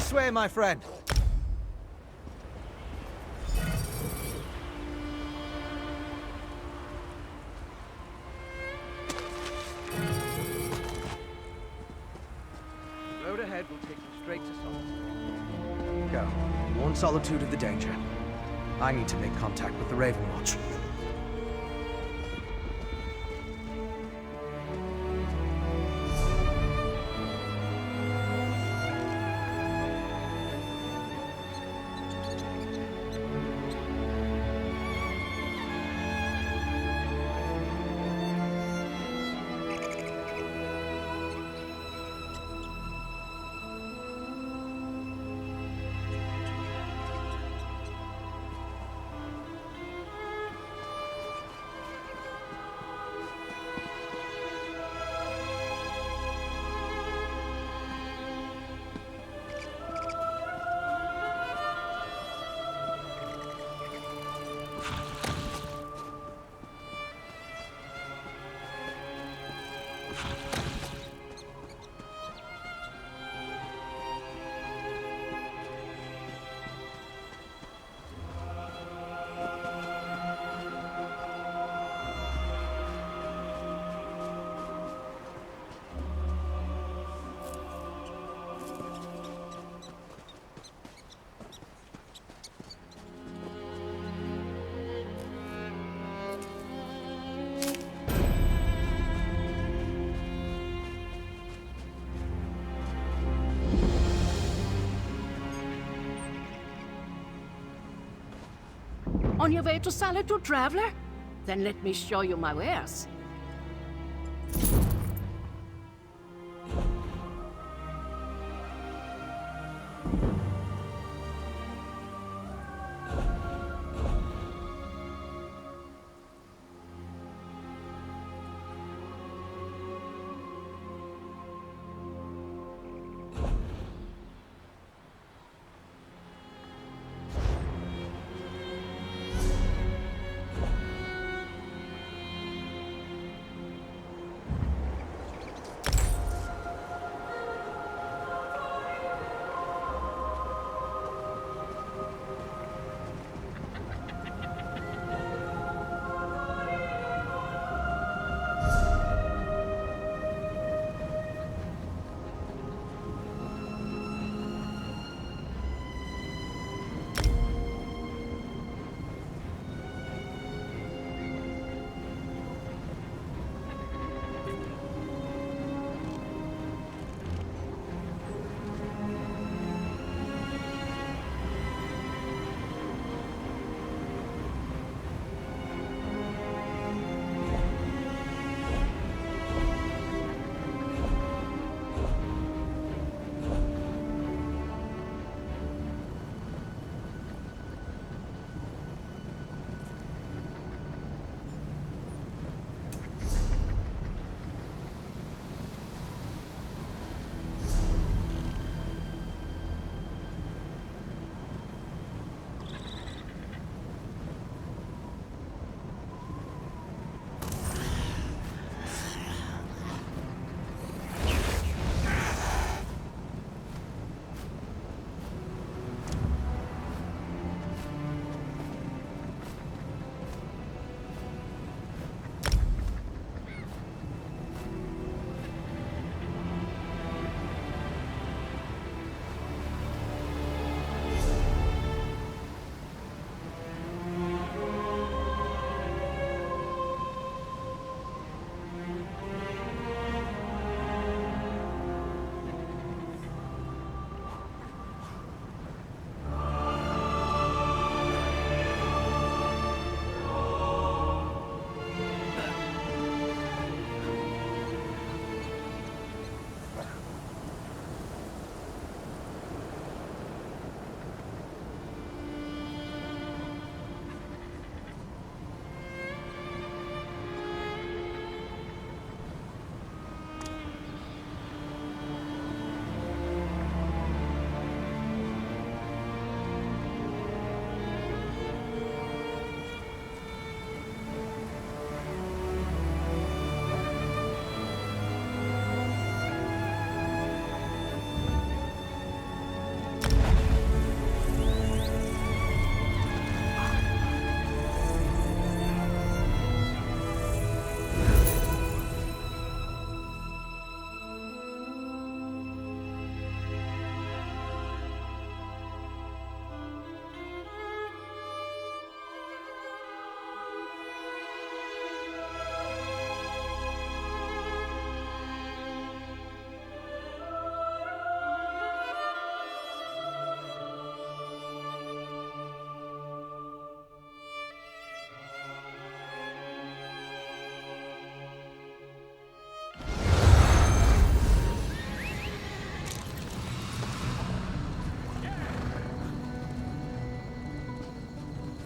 This way, my friend. The road ahead will take you straight to Solitude. Go. Warn Solitude of the danger. I need to make contact with the Raven Watch. On your way to Solitude, traveler? Then let me show you my wares.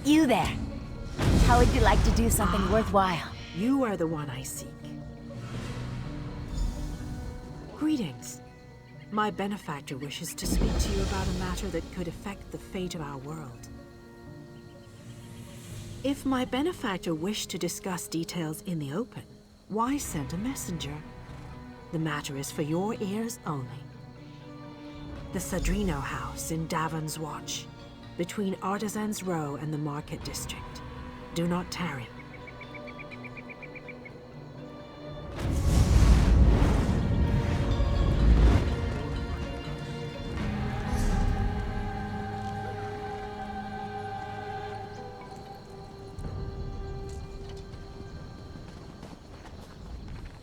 You there. How would you like to do something worthwhile? You are the one I seek. Greetings. My benefactor wishes to speak to you about a matter that could affect the fate of our world. If my benefactor wished to discuss details in the open, why send a messenger? The matter is for your ears only. The Sadrino House in Davon's Watch, between Artisans Row and the Market District. Do not tarry.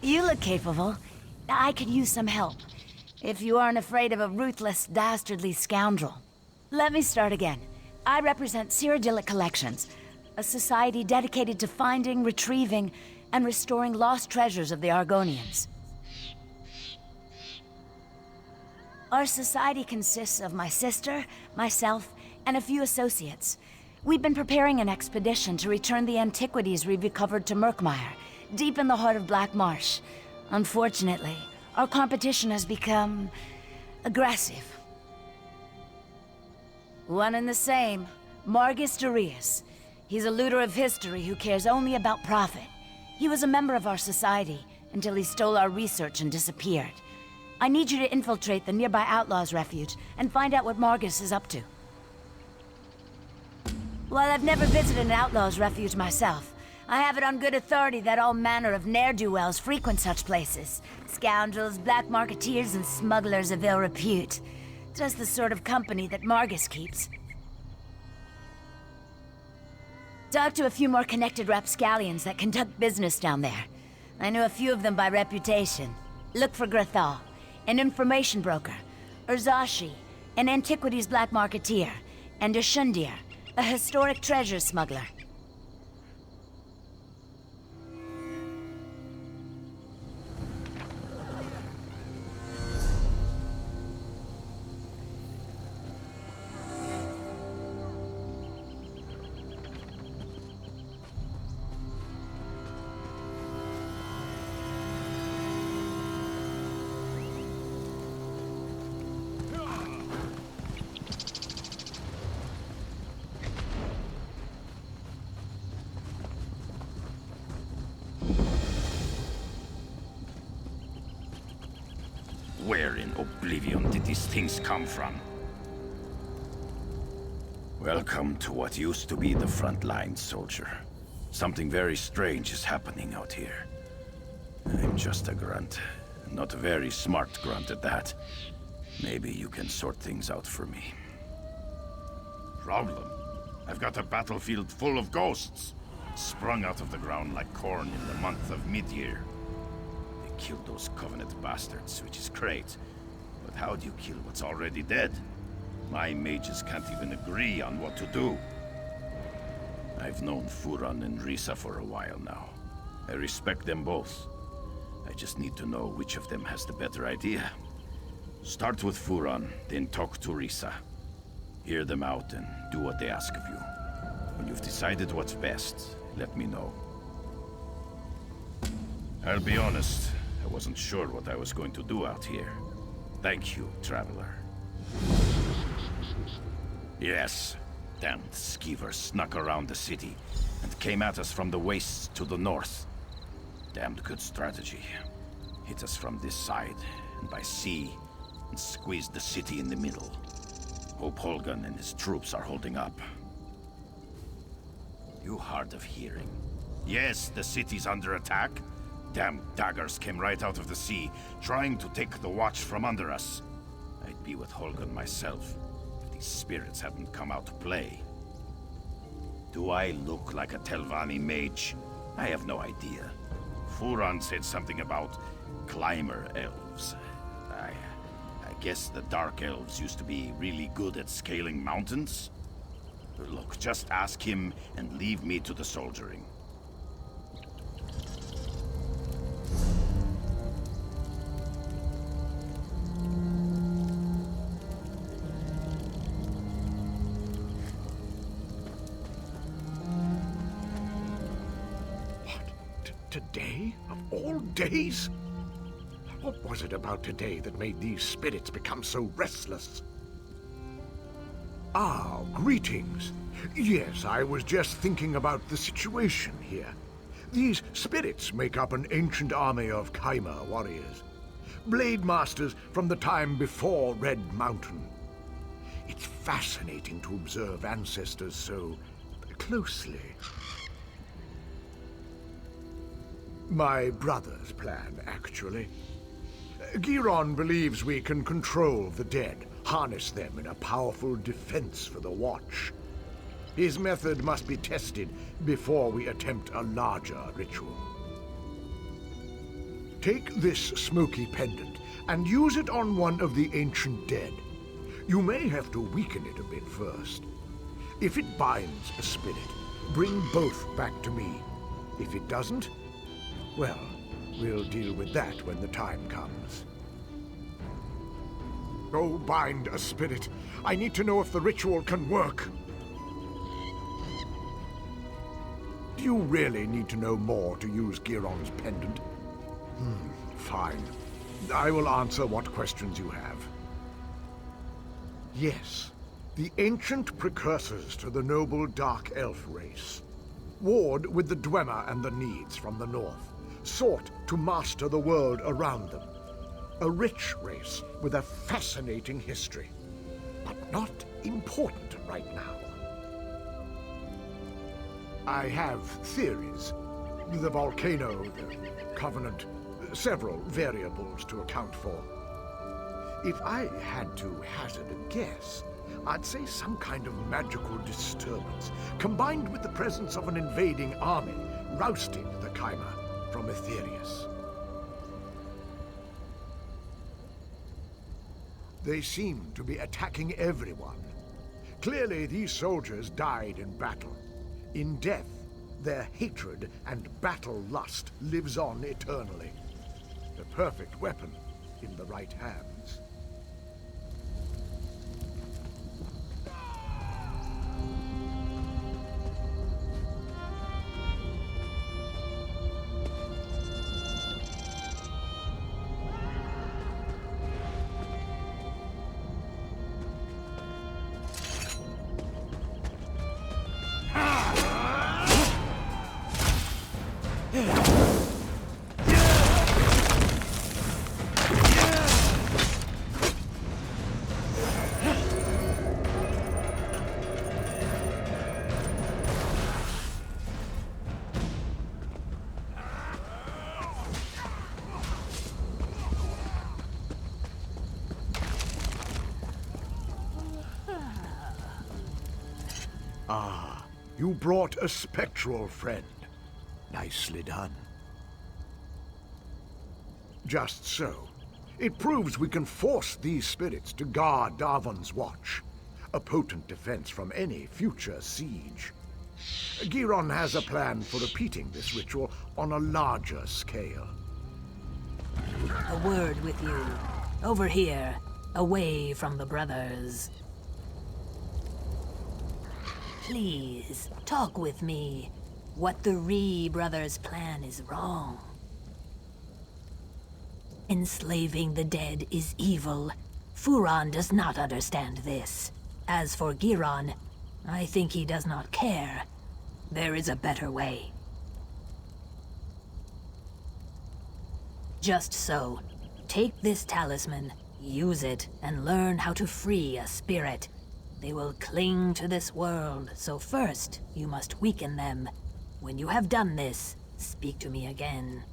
You look capable. I could use some help. If you aren't afraid of a ruthless, dastardly scoundrel. Let me start again. I represent Cyrodiilic Collections, a society dedicated to finding, retrieving, and restoring lost treasures of the Argonians. Our society consists of my sister, myself, and a few associates. We've been preparing an expedition to return the antiquities we recovered to Murkmire, deep in the heart of Black Marsh. Unfortunately, our competition has become aggressive. One and the same, Margus Darius. He's a looter of history who cares only about profit. He was a member of our society until he stole our research and disappeared. I need you to infiltrate the nearby Outlaws' refuge and find out what Margus is up to. While I've never visited an Outlaws' refuge myself, I have it on good authority that all manner of ne'er-do-wells frequent such places. Scoundrels, black marketeers, and smugglers of ill repute. Just the sort of company that Margus keeps. Talk to a few more connected rapscallions that conduct business down there. I know a few of them by reputation. Look for Grathal, an information broker. Urzashi, an antiquities black marketeer. And Ashundir, a historic treasure smuggler. Where in oblivion did these things come from? Welcome to what used to be the front line, soldier. Something very strange is happening out here. I'm just a grunt. Not a very smart grunt at that. Maybe you can sort things out for me. Problem? I've got a battlefield full of ghosts. Sprung out of the ground like corn in the month of mid-year. Killed those Covenant bastards, which is great. But how do you kill what's already dead? My mages can't even agree on what to do. I've known Furan and Risa for a while now. I respect them both. I just need to know which of them has the better idea. Start with Furan, then talk to Risa. Hear them out and do what they ask of you. When you've decided what's best, let me know. I'll be honest. I wasn't sure what I was going to do out here. Thank you, Traveler. Yes, damned skeever snuck around the city and came at us from the wastes to the north. Damned good strategy. Hit us from this side and by sea and squeezed the city in the middle. Hope Holgan and his troops are holding up. You hard of hearing. Yes, the city's under attack. Damn daggers came right out of the sea, trying to take the watch from under us. I'd be with Holgan myself, if these spirits hadn't come out to play. Do I look like a Telvanni mage? I have no idea. Furan said something about climber elves. I guess the Dark Elves used to be really good at scaling mountains. Look, just ask him and leave me to the soldiering. Today? Of all days? What was it about today that made these spirits become so restless? Ah, greetings. Yes, I was just thinking about the situation here. These spirits make up an ancient army of Kaima warriors. Blade masters from the time before Red Mountain. It's fascinating to observe ancestors so closely. My brother's plan, actually. Giron believes we can control the dead, harness them in a powerful defense for the Watch. His method must be tested before we attempt a larger ritual. Take this smoky pendant and use it on one of the ancient dead. You may have to weaken it a bit first. If it binds a spirit, bring both back to me. If it doesn't, well, we'll deal with that when the time comes. Go bind a spirit. I need to know if the ritual can work. Do you really need to know more to use Giron's pendant? Fine. I will answer what questions you have. Yes, the ancient precursors to the noble Dark Elf race. Warred with the Dwemer and the Needs from the north, sought to master the world around them. A rich race with a fascinating history, but not important right now. I have theories. The volcano, the Covenant, several variables to account for. If I had to hazard a guess, I'd say some kind of magical disturbance, combined with the presence of an invading army, rousted the Kaima from Aetherius. They seem to be attacking everyone. Clearly, these soldiers died in battle. In death, their hatred and battle lust lives on eternally. The perfect weapon in the right hands. Ah, you brought a spectral friend. Nicely done. Just so. It proves we can force these spirits to guard Darvan's watch. A potent defense from any future siege. Giron has a plan for repeating this ritual on a larger scale. A word with you. Over here, away from the brothers. Please, talk with me. What the Ree brothers' plan is wrong. Enslaving the dead is evil. Furon does not understand this. As for Giron, I think he does not care. There is a better way. Just so. Take this talisman, use it, and learn how to free a spirit. They will cling to this world, so first, you must weaken them. When you have done this, speak to me again.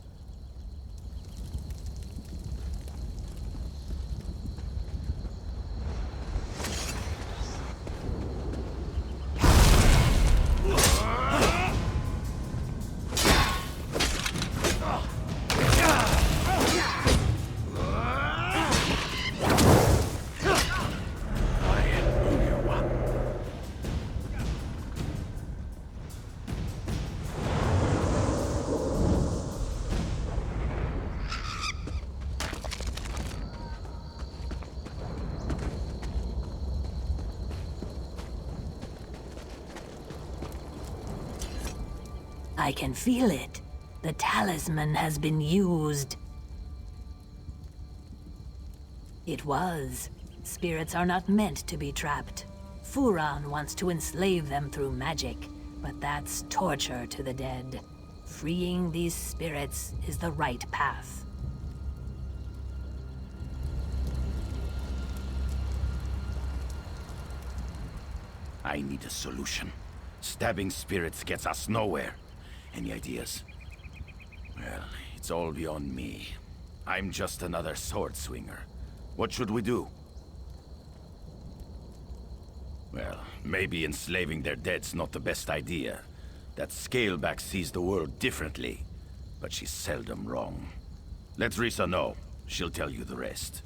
I can feel it. The talisman has been used. It was. Spirits are not meant to be trapped. Furon wants to enslave them through magic, but that's torture to the dead. Freeing these spirits is the right path. I need a solution. Stabbing spirits gets us nowhere. Any ideas? Well, it's all beyond me. I'm just another sword swinger. What should we do? Well, maybe enslaving their dead's not the best idea. That Scaleback sees the world differently, but she's seldom wrong. Let Risa know. She'll tell you the rest.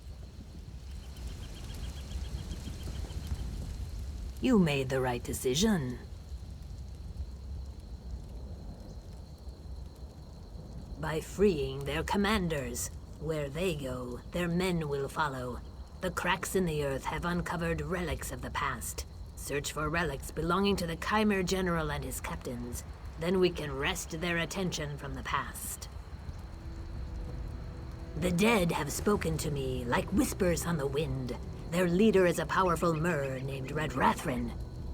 You made the right decision. By freeing their commanders. Where they go, their men will follow. The cracks in the earth have uncovered relics of the past. Search for relics belonging to the Chimera General and his captains. Then we can wrest their attention from the past. The dead have spoken to me like whispers on the wind. Their leader is a powerful Mer named Red Rathrin.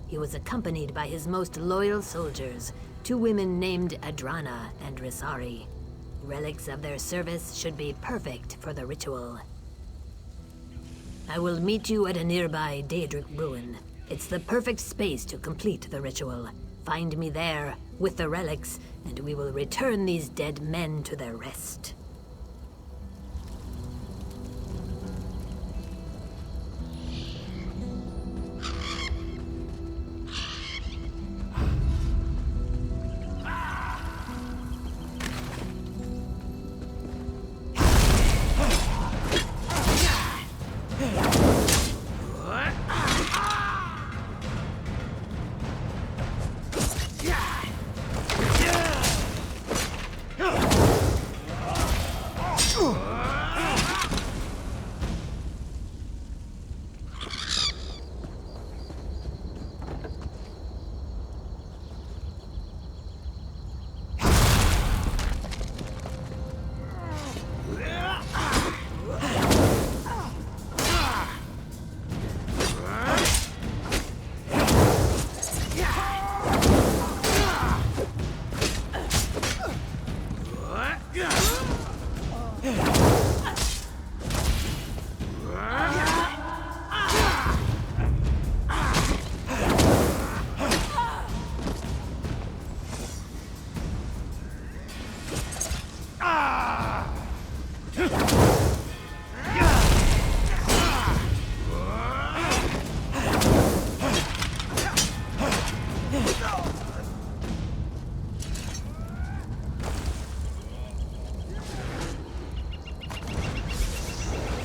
He was accompanied by his most loyal soldiers, 2 women named Adrana and Risari. Relics of their service should be perfect for the ritual. I will meet you at a nearby Daedric ruin. It's the perfect space to complete the ritual. Find me there, with the relics, and we will return these dead men to their rest.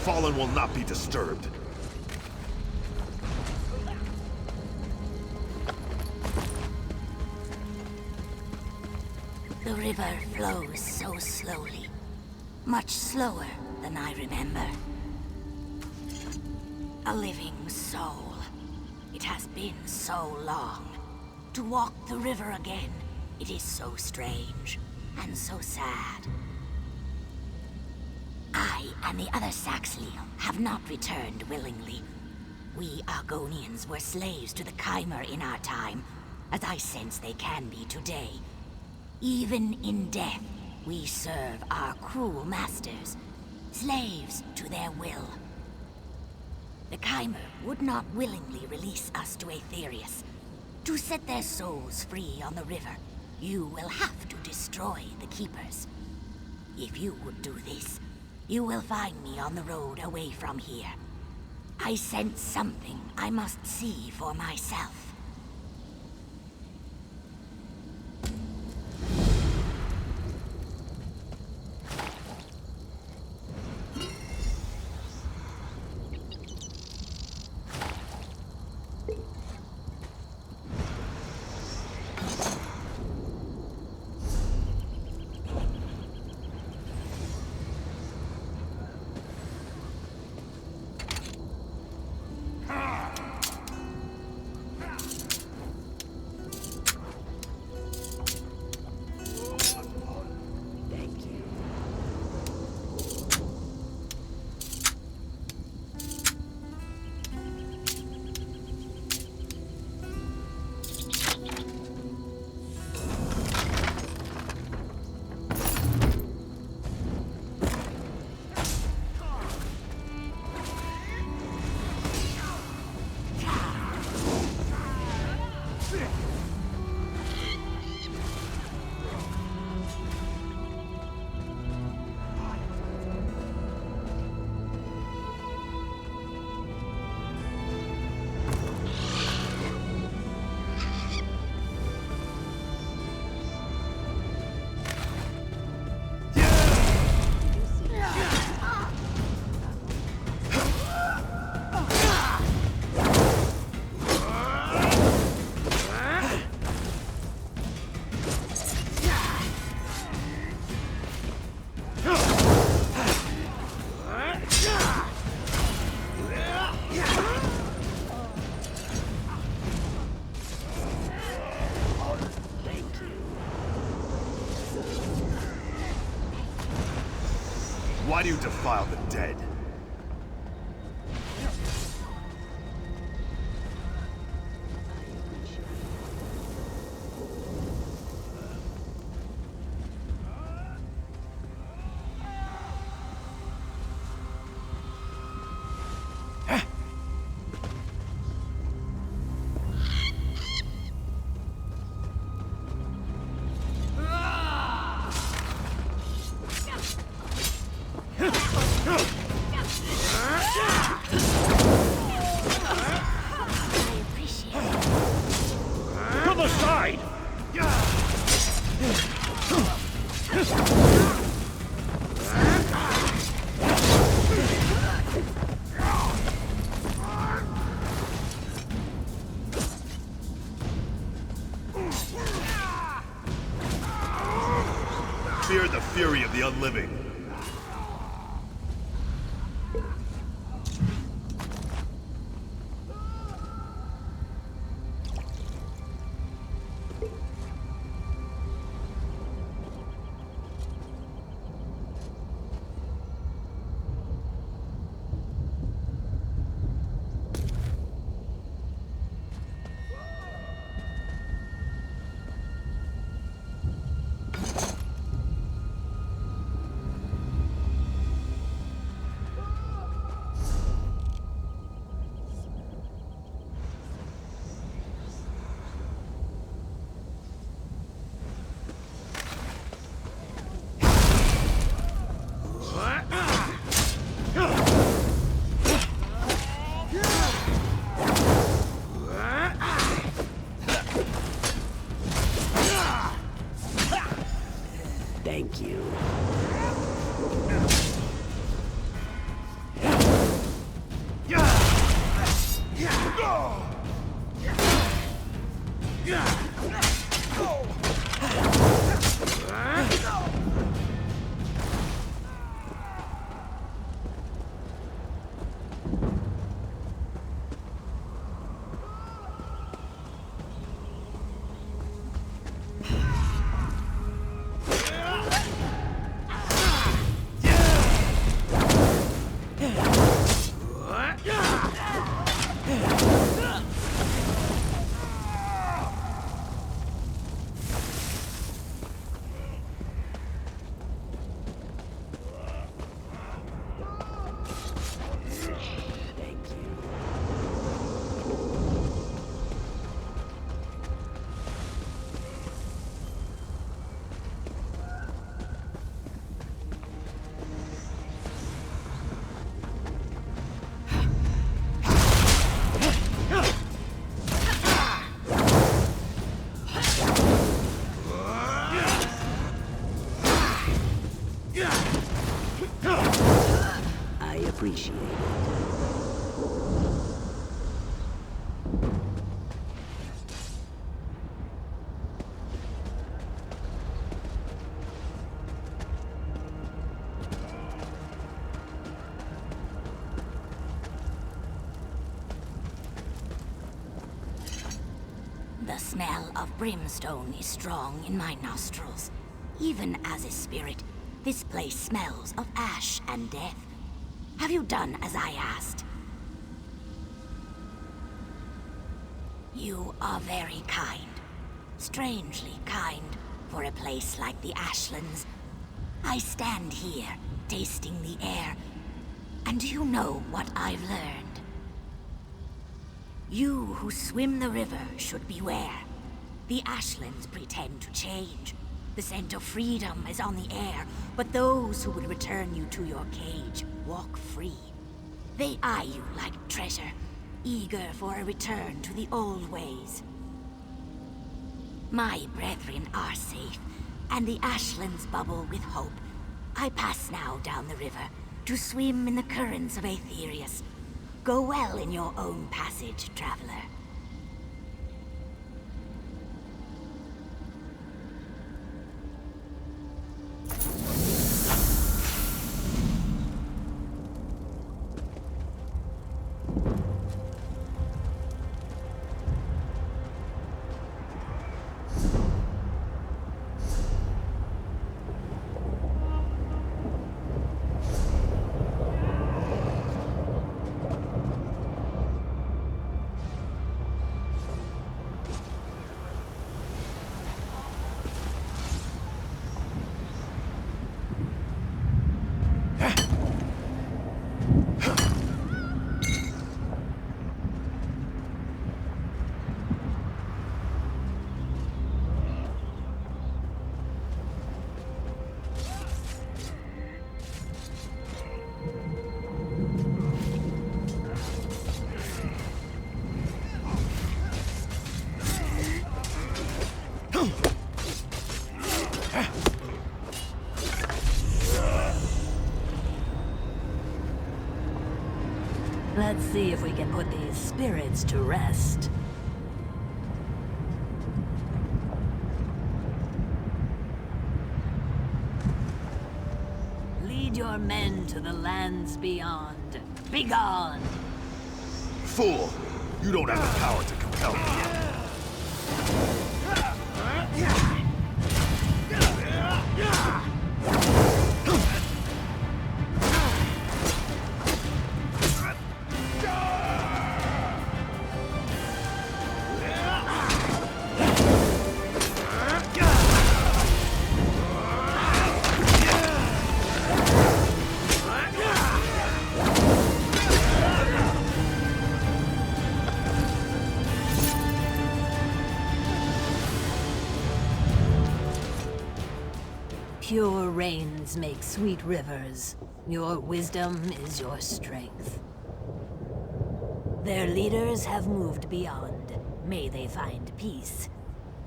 Fallen will not be disturbed. The river flows so slowly. Much slower than I remember. A living soul. It has been so long. To walk the river again, it is so strange and so sad. I and the other Saxhleel have not returned willingly. We Argonians were slaves to the Chimera in our time, as I sense they can be today. Even in death, we serve our cruel masters, slaves to their will. The Chimera would not willingly release us to Aetherius. To set their souls free on the river, you will have to destroy the Keepers. If you would do this, you will find me on the road away from here. I sense something I must see for myself. Why do you defile the dead? To the side! Fear the fury of the unliving. Thank you. I appreciate it. The smell of brimstone is strong in my nostrils. Even as a spirit, this place smells of ash and death. Have you done as I asked? You are very kind. Strangely kind for a place like the Ashlands. I stand here, tasting the air, and do you know what I've learned? You who swim the river should beware. The Ashlands pretend to change. The scent of freedom is on the air, but those who would return you to your cage walk free. They eye you like treasure, eager for a return to the old ways. My brethren are safe, and the Ashlands bubble with hope. I pass now down the river to swim in the currents of Aetherius. Go well in your own passage, traveler. Let's see if we can put these spirits to rest. Lead your men to the lands beyond. Begone! Fool! You don't have the power to compel me. Pure rains make sweet rivers. Your wisdom is your strength. Their leaders have moved beyond. May they find peace.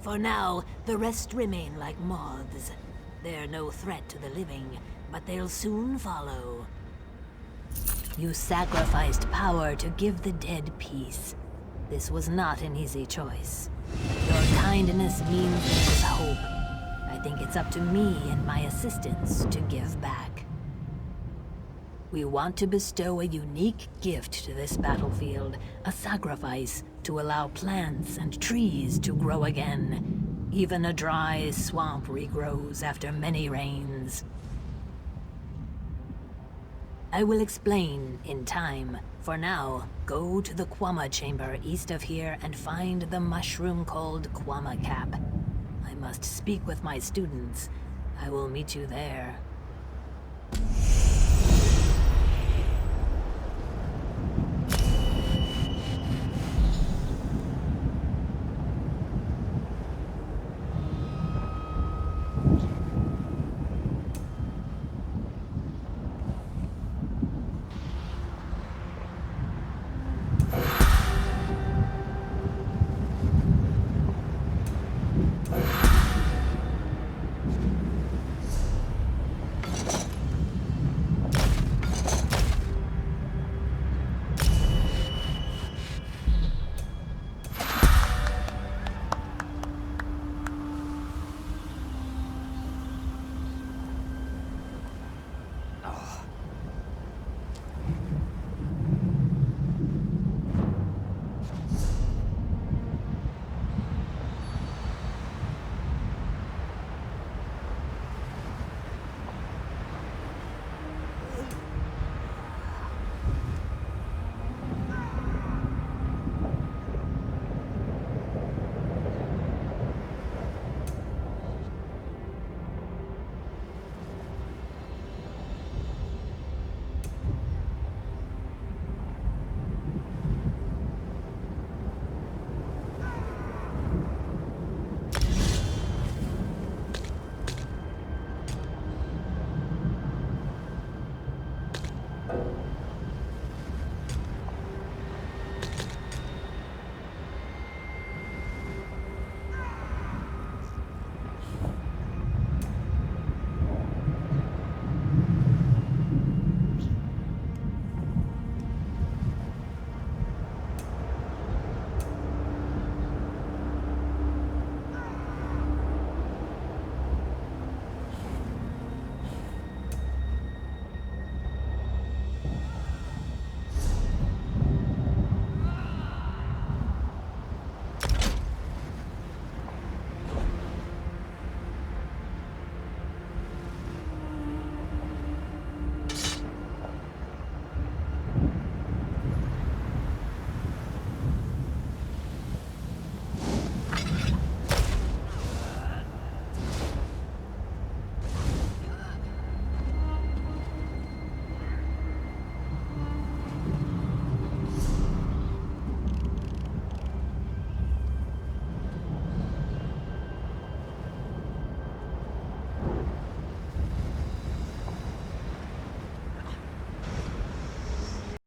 For now, the rest remain like moths. They're no threat to the living, but they'll soon follow. You sacrificed power to give the dead peace. This was not an easy choice. Your kindness means there's hope. I think it's up to me and my assistants to give back. We want to bestow a unique gift to this battlefield, a sacrifice to allow plants and trees to grow again. Even a dry swamp regrows after many rains. I will explain in time. For now, go to the Quama chamber east of here and find the mushroom called Quama Cap. I must speak with my students. I will meet you there.